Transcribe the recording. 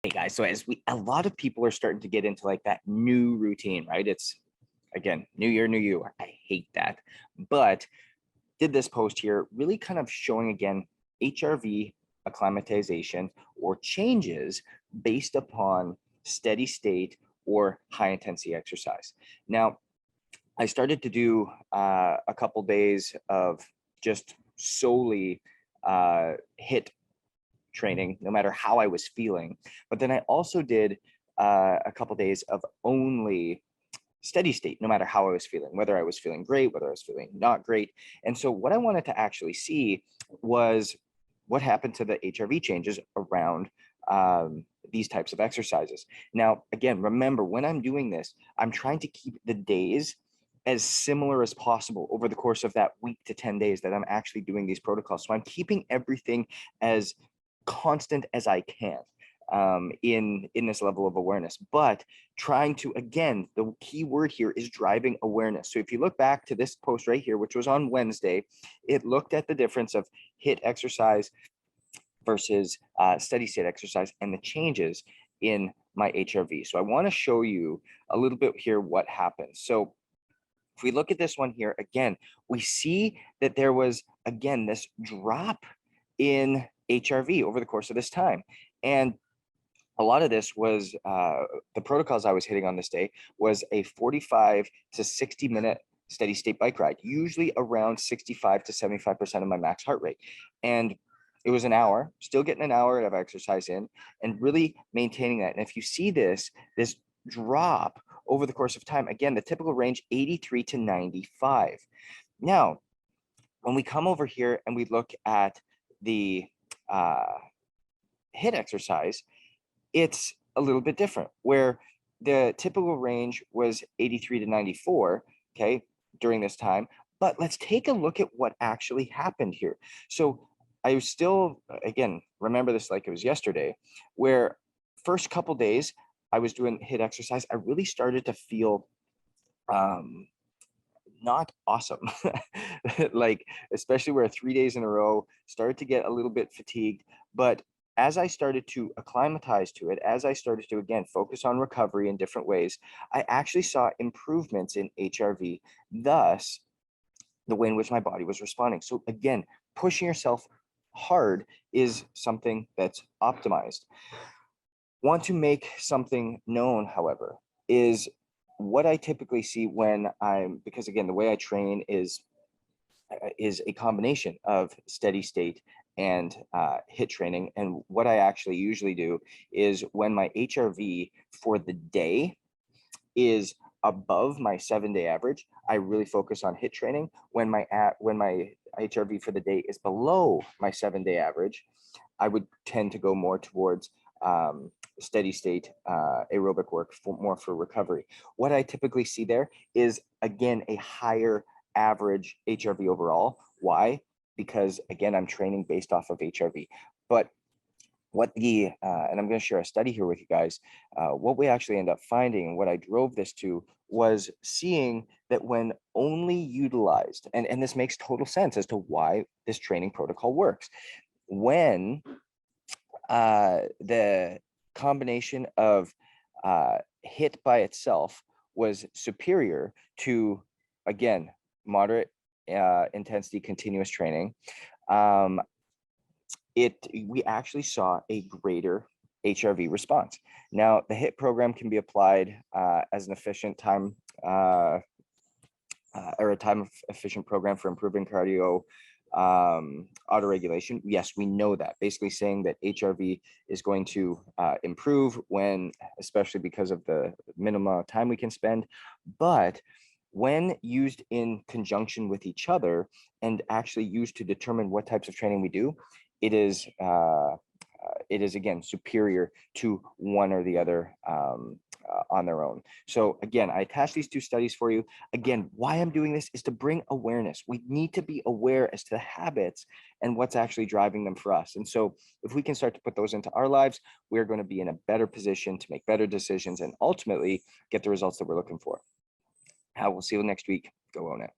Hey guys, so a lot of people are starting to get into like that new routine, right? It's again, new year, new you. I hate that. But did this post here really kind of showing again HRV acclimatization or changes based upon steady state or high intensity exercise. Now, I started to do a couple days of just solely HIIT training, no matter how I was feeling. But then I also did a couple days of only steady state, no matter how I was feeling, whether I was feeling great, whether I was feeling not great. And so what I wanted to actually see was what happened to the HRV changes around these types of exercises. Now, again, remember when I'm doing this, I'm trying to keep the days as similar as possible over the course of that week to 10 days that I'm actually doing these protocols. So I'm keeping everything as constant as I can in this level of awareness, but trying to, again, the key word here is driving awareness. So if you look back to this post right here, which was on Wednesday, it looked at the difference of HIIT exercise versus steady state exercise and the changes in my HRV. So I want to show you a little bit here what happens. So if we look at this one here, again, we see that there was, again, this drop in HRV over the course of this time. And a lot of this was the protocols I was hitting on this day was a 45 to 60 minute steady state bike ride, usually around 65 to 75% of my max heart rate. And it was an hour, still getting an hour of exercise in and really maintaining that. And if you see this drop over the course of time, again, the typical range 83 to 95. Now, when we come over here and we look at the HIIT exercise, it's a little bit different where the typical range was 83 to 94, okay, during this time. But let's take a look at what actually happened here. So I was still, again, remember this like it was yesterday, where first couple days I was doing HIIT exercise, I really started to feel not awesome. Like, especially where 3 days in a row, started to get a little bit fatigued. But as I started to acclimatize to it, as I started to, again, focus on recovery in different ways, I actually saw improvements in HRV, thus the way in which my body was responding. So again, pushing yourself hard is something that's optimized. Want to make something known, however, is what I typically see when because again, the way I train is a combination of steady state and HIIT training. And what I actually usually do is when my HRV for the day is above my 7-day average, I really focus on HIIT training. When my HRV for the day is below my 7-day average, I would tend to go more towards steady state aerobic work more for recovery. What I typically see there is, again, a higher average HRV overall. Why? Because again, I'm training based off of HRV. But what and I'm going to share a study here with you guys, what we actually end up finding, what I drove this to, was seeing that when only utilized, and this makes total sense as to why this training protocol works, when the combination of HIIT by itself was superior to, again, moderate intensity continuous training, we actually saw a greater HRV response. Now, the HIIT program can be applied as an efficient time or a time efficient program for improving cardio autoregulation. Yes, we know that. Basically saying that HRV is going to improve when, especially because of the minimum time we can spend. But when used in conjunction with each other and actually used to determine what types of training we do, it is again superior to one or the other on their own. So again, I attached these two studies for you. Again, why I'm doing this is to bring awareness. We need to be aware as to the habits and what's actually driving them for us. And so if we can start to put those into our lives, we're going to be in a better position to make better decisions and ultimately get the results that we're looking for. We'll see you next week. Go own it.